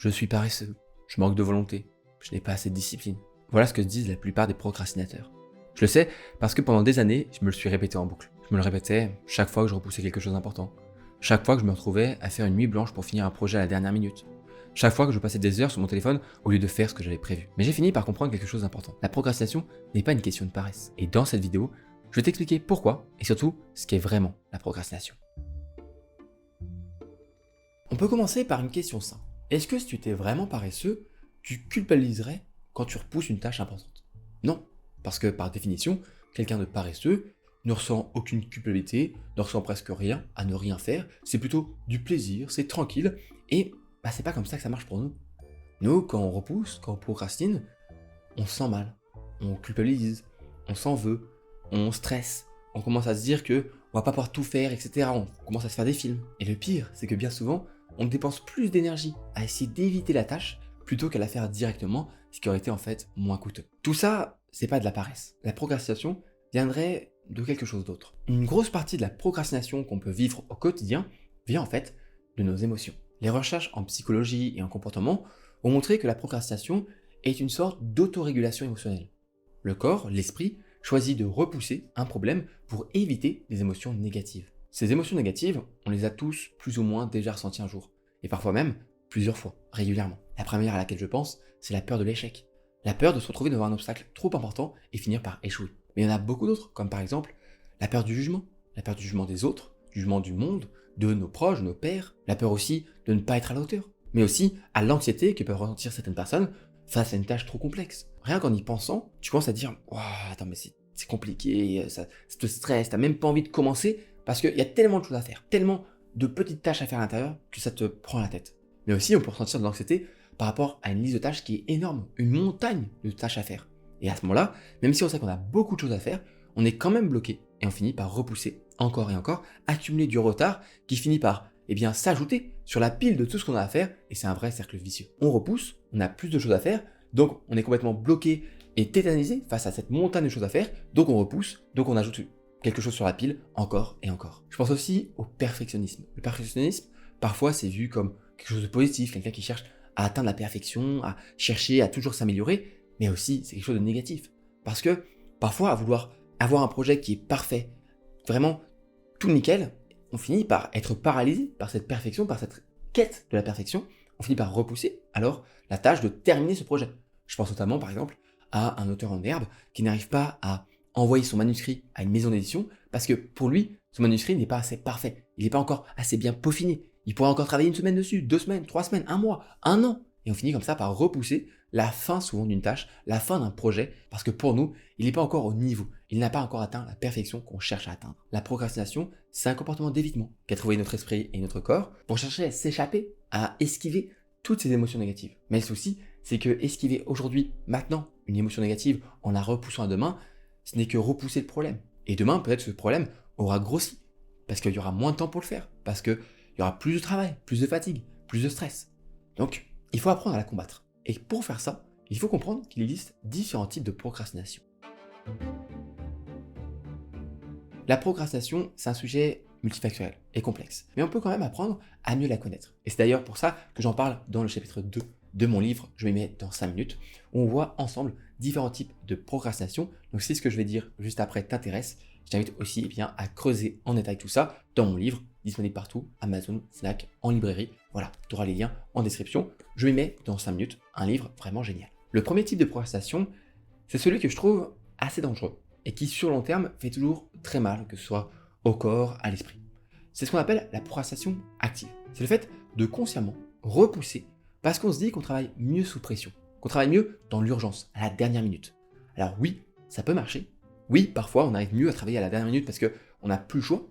Je suis paresseux, je manque de volonté, je n'ai pas assez de discipline. Voilà ce que disent la plupart des procrastinateurs. Je le sais parce que pendant des années, je me le suis répété en boucle. Je me le répétais chaque fois que je repoussais quelque chose d'important. Chaque fois que je me retrouvais à faire une nuit blanche pour finir un projet à la dernière minute. Chaque fois que je passais des heures sur mon téléphone au lieu de faire ce que j'avais prévu. Mais j'ai fini par comprendre quelque chose d'important. La procrastination n'est pas une question de paresse. Et dans cette vidéo, je vais t'expliquer pourquoi et surtout ce qu'est vraiment la procrastination. On peut commencer par une question simple. Est-ce que si tu étais vraiment paresseux, tu culpabiliserais quand tu repousses une tâche importante? Non, parce que par définition, quelqu'un de paresseux ne ressent aucune culpabilité, ne ressent presque rien à ne rien faire, c'est plutôt du plaisir, c'est tranquille, et c'est pas comme ça que ça marche pour nous. Nous, quand on repousse, quand on procrastine, on se sent mal, on culpabilise, on s'en veut, on stresse, on commence à se dire que on va pas pouvoir tout faire, etc. On commence à se faire des films. Et le pire, c'est que bien souvent, on dépense plus d'énergie à essayer d'éviter la tâche plutôt qu'à la faire directement, ce qui aurait été en fait moins coûteux. Tout ça, c'est pas de la paresse. La procrastination viendrait de quelque chose d'autre. Une grosse partie de la procrastination qu'on peut vivre au quotidien vient en fait de nos émotions. Les recherches en psychologie et en comportement ont montré que la procrastination est une sorte d'autorégulation émotionnelle. Le corps, l'esprit, choisit de repousser un problème pour éviter des émotions négatives. Ces émotions négatives, on les a tous plus ou moins déjà ressenties un jour, et parfois même plusieurs fois, régulièrement. La première à laquelle je pense, c'est la peur de l'échec. La peur de se retrouver devant un obstacle trop important et finir par échouer. Mais il y en a beaucoup d'autres, comme par exemple la peur du jugement des autres, du jugement du monde, de nos proches, de nos pairs, la peur aussi de ne pas être à la hauteur, mais aussi à l'anxiété que peuvent ressentir certaines personnes face à une tâche trop complexe. Rien qu'en y pensant, tu commences à dire « Waouh, attends, mais c'est compliqué, ça te stresse, t'as même pas envie de commencer parce qu'il y a tellement de choses à faire, tellement de petites tâches à faire à l'intérieur que ça te prend la tête. » Mais aussi, on peut ressentir de l'anxiété par rapport à une liste de tâches qui est énorme, une montagne de tâches à faire. Et à ce moment-là, même si on sait qu'on a beaucoup de choses à faire, on est quand même bloqué et on finit par repousser encore et encore, accumuler du retard qui finit par s'ajouter sur la pile de tout ce qu'on a à faire et c'est un vrai cercle vicieux. On repousse, on a plus de choses à faire, donc on est complètement bloqué et tétanisé face à cette montagne de choses à faire, donc on repousse, donc on ajoute quelque chose sur la pile encore et encore. Je pense aussi au perfectionnisme. Le perfectionnisme, parfois c'est vu comme quelque chose de positif, quelqu'un qui cherche à atteindre la perfection, à chercher à toujours s'améliorer, mais aussi c'est quelque chose de négatif. Parce que parfois à vouloir avoir un projet qui est parfait, vraiment tout nickel, on finit par être paralysé par cette perfection, par cette quête de la perfection, on finit par repousser alors la tâche de terminer ce projet. Je pense notamment par exemple à un auteur en herbe qui n'arrive pas à envoyer son manuscrit à une maison d'édition parce que pour lui, son manuscrit n'est pas assez parfait, il n'est pas encore assez bien peaufiné, il pourrait encore travailler une semaine dessus, 2 semaines, 3 semaines, 1 mois, 1 an, et on finit comme ça par repousser la fin souvent d'une tâche, la fin d'un projet, parce que pour nous, il n'est pas encore au niveau, il n'a pas encore atteint la perfection qu'on cherche à atteindre. La procrastination, c'est un comportement d'évitement qu'a trouvé notre esprit et notre corps pour chercher à s'échapper, à esquiver toutes ces émotions négatives. Mais le souci, c'est que esquiver aujourd'hui, maintenant, une émotion négative en la repoussant à demain, ce n'est que repousser le problème. Et demain, peut-être ce problème aura grossi, parce qu'il y aura moins de temps pour le faire, parce qu'il y aura plus de travail, plus de fatigue, plus de stress. Donc, il faut apprendre à la combattre. Et pour faire ça, il faut comprendre qu'il existe différents types de procrastination. La procrastination, c'est un sujet multifactoriel et complexe, mais on peut quand même apprendre à mieux la connaître. Et c'est d'ailleurs pour ça que j'en parle dans le chapitre 2 de mon livre, je m'y mets dans 5 minutes, où on voit ensemble différents types de procrastination. Donc si ce que je vais dire juste après t'intéresse, je t'invite aussi à creuser en détail tout ça dans mon livre, disponible partout, Amazon, Fnac, en librairie. Voilà, tu auras les liens en description. Je m'y mets dans 5 minutes, un livre vraiment génial. Le premier type de procrastination, c'est celui que je trouve assez dangereux et qui sur le long terme fait toujours très mal, que ce soit au corps, à l'esprit. C'est ce qu'on appelle la procrastination active. C'est le fait de consciemment repousser parce qu'on se dit qu'on travaille mieux sous pression, qu'on travaille mieux dans l'urgence, à la dernière minute. Alors oui, ça peut marcher. Oui, parfois on arrive mieux à travailler à la dernière minute parce qu'on n'a plus le choix,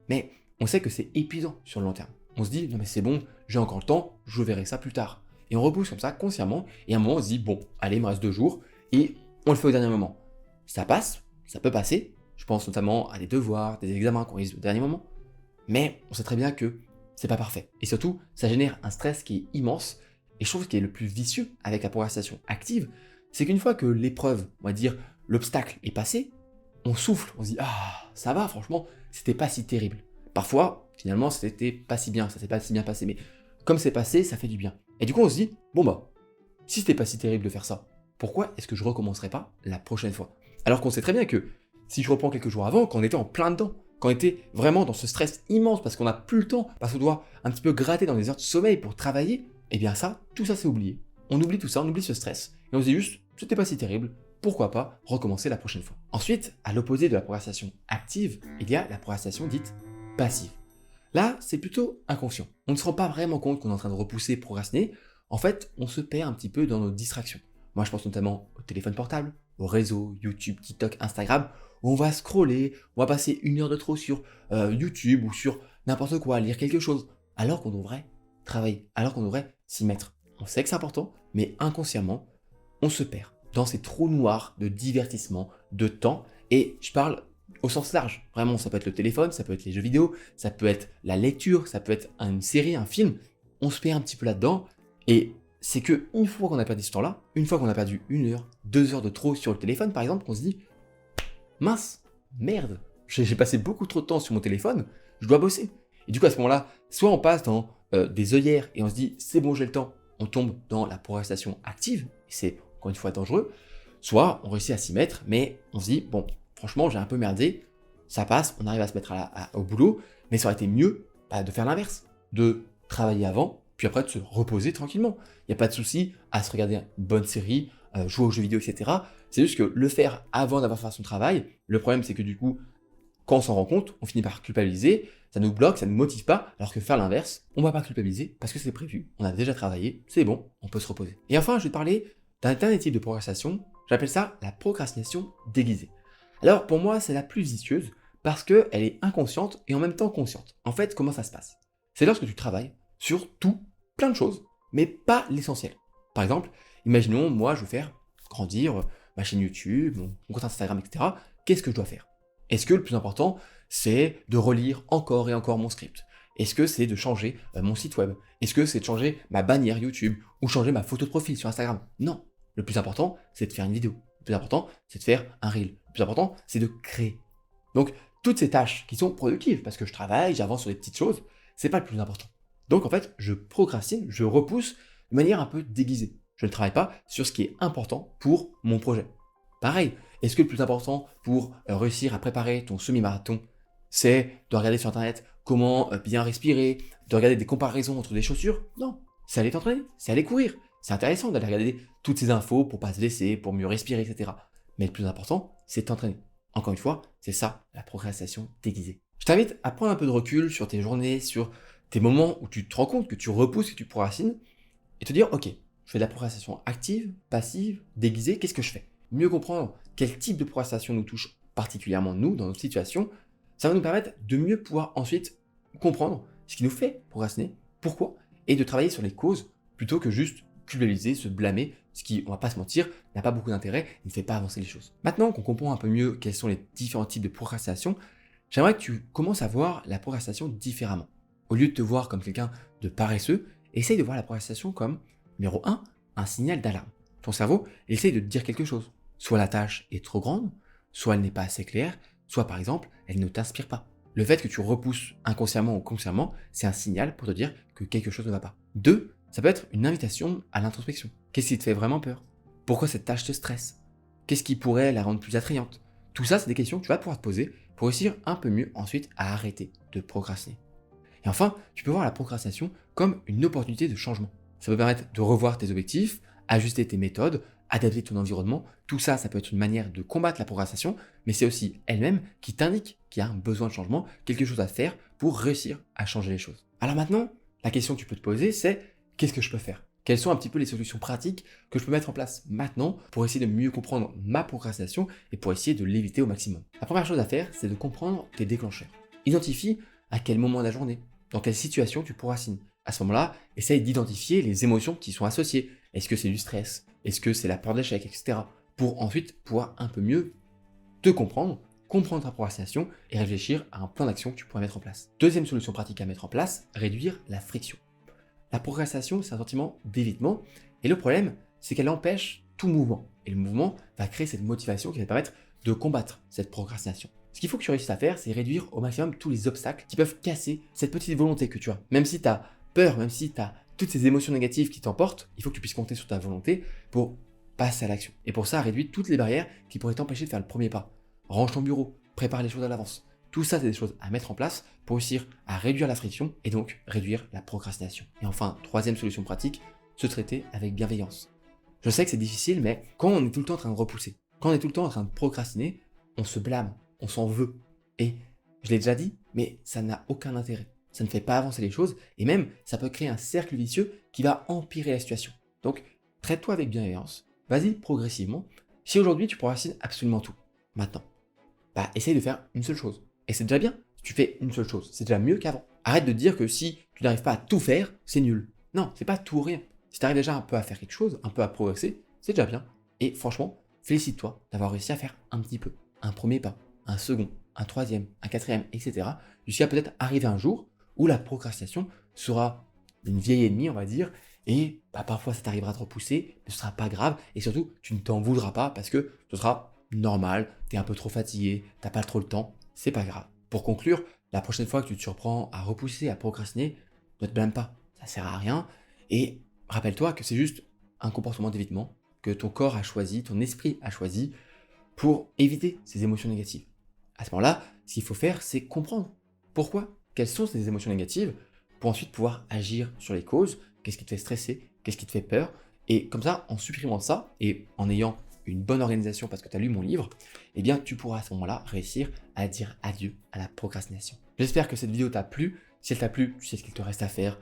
mais on sait que c'est épuisant sur le long terme. On se dit, non mais c'est bon, j'ai encore le temps, je verrai ça plus tard. Et on repousse comme ça consciemment, et à un moment on se dit, bon, allez, il me reste 2 jours, et on le fait au dernier moment. Ça passe, ça peut passer, je pense notamment à des devoirs, des examens qu'on réalise au dernier moment, mais on sait très bien que c'est pas parfait. Et surtout, ça génère un stress qui est immense, et je trouve ce qui est le plus vicieux avec la procrastination active, c'est qu'une fois que l'épreuve, on va dire, l'obstacle est passé, on souffle, on se dit, ah, ça va, franchement, c'était pas si terrible. Parfois, finalement, c'était pas si bien, ça s'est pas si bien passé, mais comme c'est passé, ça fait du bien. Et du coup, on se dit, bon bah, si c'était pas si terrible de faire ça, pourquoi est-ce que je recommencerai pas la prochaine fois? Alors qu'on sait très bien que si je reprends quelques jours avant, quand on était en plein dedans, quand on était vraiment dans ce stress immense parce qu'on n'a plus le temps, parce qu'on doit un petit peu gratter dans les heures de sommeil pour travailler, eh bien ça, tout ça c'est oublié. On oublie tout ça, on oublie ce stress, et on se dit juste, c'était pas si terrible, pourquoi pas recommencer la prochaine fois. Ensuite, à l'opposé de la procrastination active, il y a la procrastination dite passive. Là, c'est plutôt inconscient. On ne se rend pas vraiment compte qu'on est en train de repousser, procrastiner. En fait, on se perd un petit peu dans nos distractions. Moi, je pense notamment au téléphone portable, aux réseaux, YouTube, TikTok, Instagram, où on va scroller, on va passer 1 heure de trop sur YouTube ou sur n'importe quoi, lire quelque chose, alors qu'on devrait travailler, alors qu'on devrait s'y mettre. On sait que c'est important, mais inconsciemment, on se perd dans ces trous noirs de divertissement, de temps, et je parle au sens large. Vraiment, ça peut être le téléphone, ça peut être les jeux vidéo, ça peut être la lecture, ça peut être une série, un film. On se perd un petit peu là-dedans, et c'est que une fois qu'on a perdu ce temps-là, une fois qu'on a perdu 1 heure, 2 heures de trop sur le téléphone, par exemple, qu'on se dit mince, merde, j'ai passé beaucoup trop de temps sur mon téléphone, je dois bosser. Et du coup, à ce moment-là, soit on passe dans des œillères et on se dit c'est bon, j'ai le temps, on tombe dans la procrastination active, et c'est encore une fois dangereux, soit on réussit à s'y mettre, mais on se dit bon, franchement, j'ai un peu merdé, ça passe, on arrive à se mettre au boulot, mais ça aurait été mieux de faire l'inverse, de travailler avant, puis après de se reposer tranquillement. Il n'y a pas de souci à se regarder une bonne série, jouer aux jeux vidéo, etc. C'est juste que le faire avant d'avoir fait son travail, le problème c'est que du coup, quand on s'en rend compte, on finit par culpabiliser, ça nous bloque, ça ne nous motive pas, alors que faire l'inverse, on ne va pas culpabiliser parce que c'est prévu, on a déjà travaillé, c'est bon, on peut se reposer. Et enfin, je vais te parler d'un dernier type de procrastination, j'appelle ça la procrastination déguisée. Alors pour moi, c'est la plus vicieuse parce qu'elle est inconsciente et en même temps consciente. En fait, comment ça se passe? C'est lorsque tu travailles sur tout, plein de choses, mais pas l'essentiel. Par exemple, imaginons, moi, je veux faire grandir ma chaîne YouTube, mon compte Instagram, etc. Qu'est-ce que je dois faire? Est-ce que le plus important, c'est de relire encore et encore mon script? Est-ce que c'est de changer mon site web? Est-ce que c'est de changer ma bannière YouTube ou changer ma photo de profil sur Instagram? Non. Le plus important, c'est de faire une vidéo. Le plus important, c'est de faire un reel. Le plus important, c'est de créer. Donc, toutes ces tâches qui sont productives, parce que je travaille, j'avance sur des petites choses, c'est pas le plus important. Donc, en fait, je procrastine, je repousse de manière un peu déguisée. Je ne travaille pas sur ce qui est important pour mon projet. Pareil, est-ce que le plus important pour réussir à préparer ton semi-marathon, c'est de regarder sur Internet comment bien respirer, de regarder des comparaisons entre des chaussures? Non, c'est aller t'entraîner, c'est aller courir. C'est intéressant d'aller regarder toutes ces infos pour pas se blesser, pour mieux respirer, etc. Mais le plus important, c'est de t'entraîner. Encore une fois, c'est ça, la procrastination déguisée. Je t'invite à prendre un peu de recul sur tes journées, sur tes moments où tu te rends compte que tu repousses, que tu procrastines, et te dire, ok, je fais de la procrastination active, passive, déguisée, qu'est-ce que je fais? Mieux comprendre quel type de procrastination nous touche particulièrement nous, dans notre situation, ça va nous permettre de mieux pouvoir ensuite comprendre ce qui nous fait procrastiner, pourquoi, et de travailler sur les causes, plutôt que juste culpabiliser, se blâmer, ce qui, on va pas se mentir, n'a pas beaucoup d'intérêt et ne fait pas avancer les choses. Maintenant qu'on comprend un peu mieux quels sont les différents types de procrastination, j'aimerais que tu commences à voir la procrastination différemment. Au lieu de te voir comme quelqu'un de paresseux, essaye de voir la procrastination comme, numéro 1, un signal d'alarme. Ton cerveau essaye de te dire quelque chose. Soit la tâche est trop grande, soit elle n'est pas assez claire, soit par exemple, elle ne t'inspire pas. Le fait que tu repousses inconsciemment ou consciemment, c'est un signal pour te dire que quelque chose ne va pas. 2, ça peut être une invitation à l'introspection. Qu'est-ce qui te fait vraiment peur? Pourquoi cette tâche te stresse? Qu'est-ce qui pourrait la rendre plus attrayante? Tout ça, c'est des questions que tu vas pouvoir te poser pour réussir un peu mieux ensuite à arrêter de procrastiner. Et enfin, tu peux voir la procrastination comme une opportunité de changement. Ça peut permettre de revoir tes objectifs, ajuster tes méthodes, adapter ton environnement. Tout ça, ça peut être une manière de combattre la procrastination, mais c'est aussi elle-même qui t'indique qu'il y a un besoin de changement, quelque chose à faire pour réussir à changer les choses. Alors maintenant, la question que tu peux te poser, c'est qu'est-ce que je peux faire? Quelles sont un petit peu les solutions pratiques que je peux mettre en place maintenant pour essayer de mieux comprendre ma procrastination et pour essayer de l'éviter au maximum? La première chose à faire, c'est de comprendre tes déclencheurs. Identifie à quel moment de la journée, dans quelle situation tu procrastines. À ce moment-là, essaye d'identifier les émotions qui y sont associées. Est-ce que c'est du stress? Est-ce que c'est la peur d'échec, etc. Pour ensuite pouvoir un peu mieux te comprendre ta procrastination et réfléchir à un plan d'action que tu pourrais mettre en place. Deuxième solution pratique à mettre en place, réduire la friction. La procrastination, c'est un sentiment d'évitement, et le problème, c'est qu'elle empêche tout mouvement. Et le mouvement va créer cette motivation qui va te permettre de combattre cette procrastination. Ce qu'il faut que tu réussisses à faire, c'est réduire au maximum tous les obstacles qui peuvent casser cette petite volonté que tu as. Même si tu as peur, même si tu as toutes ces émotions négatives qui t'emportent, il faut que tu puisses compter sur ta volonté pour passer à l'action. Et pour ça, réduis toutes les barrières qui pourraient t'empêcher de faire le premier pas. Range ton bureau, prépare les choses à l'avance. Tout ça, c'est des choses à mettre en place pour réussir à réduire la friction et donc réduire la procrastination. Et enfin, troisième solution pratique, se traiter avec bienveillance. Je sais que c'est difficile, mais quand on est tout le temps en train de repousser, quand on est tout le temps en train de procrastiner, on se blâme, on s'en veut. Et je l'ai déjà dit, mais ça n'a aucun intérêt. Ça ne fait pas avancer les choses et même ça peut créer un cercle vicieux qui va empirer la situation. Donc, traite-toi avec bienveillance, vas-y progressivement. Si aujourd'hui tu procrastines absolument tout, maintenant, essaye de faire une seule chose. Et c'est déjà bien, si tu fais une seule chose, c'est déjà mieux qu'avant. Arrête de te dire que si tu n'arrives pas à tout faire, c'est nul. Non, c'est pas tout ou rien. Si tu arrives déjà un peu à faire quelque chose, un peu à progresser, c'est déjà bien. Et franchement, félicite-toi d'avoir réussi à faire un petit peu. Un premier pas, un second, un troisième, un quatrième, etc. Jusqu'à peut-être arriver un jour où la procrastination sera une vieille ennemie, on va dire, et parfois ça t'arrivera de repousser, mais ce sera pas grave, et surtout, tu ne t'en voudras pas parce que ce sera normal, tu es un peu trop fatigué, t'as pas trop le temps, c'est pas grave. Pour conclure, la prochaine fois que tu te surprends à repousser, à procrastiner, ne te blâme pas, ça sert à rien, et rappelle-toi que c'est juste un comportement d'évitement que ton corps a choisi, ton esprit a choisi pour éviter ces émotions négatives. À ce moment-là, ce qu'il faut faire, c'est comprendre pourquoi, quelles sont ces émotions négatives, pour ensuite pouvoir agir sur les causes, qu'est-ce qui te fait stresser, qu'est-ce qui te fait peur, et comme ça, en supprimant ça, et en ayant une bonne organisation parce que tu as lu mon livre, eh bien tu pourras à ce moment-là réussir à dire adieu à la procrastination. J'espère que cette vidéo t'a plu. Si elle t'a plu, tu sais ce qu'il te reste à faire.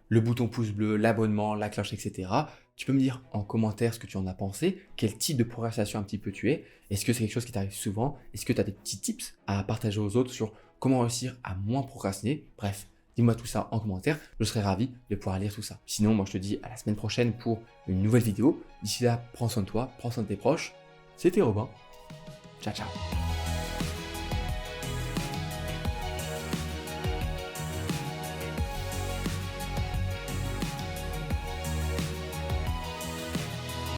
Le bouton pouce bleu, l'abonnement, la cloche, etc. Tu peux me dire en commentaire ce que tu en as pensé, quel type de procrastination un petit peu tu es. Est-ce que c'est quelque chose qui t'arrive souvent? Est-ce que tu as des petits tips à partager aux autres sur comment réussir à moins procrastiner? Bref, dis-moi tout ça en commentaire, je serai ravi de pouvoir lire tout ça. Sinon, moi je te dis à la semaine prochaine pour une nouvelle vidéo. D'ici là, prends soin de toi, prends soin de tes proches. C'était Robin. Ciao, ciao.